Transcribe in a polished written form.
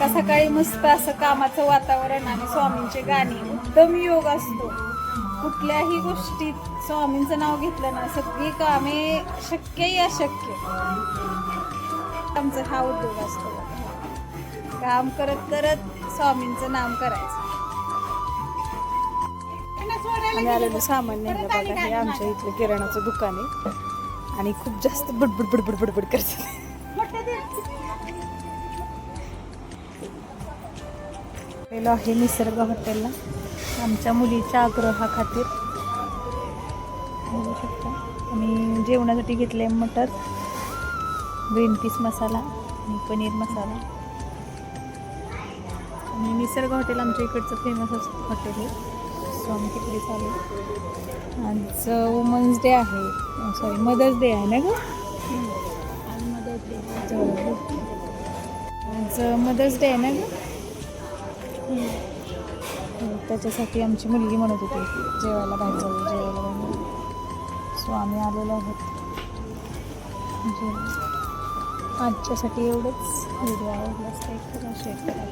सकाळ सकाळी मस्त असं कामाचं वातावरण आणि स्वामींचे गाणी उत्तम योग असतो. कुठल्याही गोष्टीत स्वामींचं नाव घेतलं ना सगळी कामे शक्यही अशक्य आमचा हा उद्योग असतो. काम करत करत स्वामींचं नाम करायचं. आम्ही आलेलो सामान न्यायला बघा. हे आमच्या इथलं किराणाचं दुकान आहे आणि खूप जास्त बडबड बडबड बडबड करतात. गेलो आहे निसर्ग हॉटेलला आमच्या मुलीच्या आग्रहाखातीर. बघू शकता. आणि जेवणासाठी घेतले मटर, ग्रीन पीस मसाला आणि पनीर मसाला. आणि निसर्ग हॉटेल आमच्या इकडचं फेमस असं हॉटेल आहे. सो आम्ही तिकडे चालू. आज वुमन्स डे आहे, सॉरी मदर्स डे आहे ना गं. आज मदर्स डे, आज मदर्स डे आहे ना गं. त्याच्यासाठी आमची मुलगी म्हणत होती जेवायला बाहेर जाऊ, जेवायला बाहेर. सो आम्ही आलेलो आहोत. आजच्यासाठी एवढंच. व्हिडिओ आवडला असता एक शेअर करा.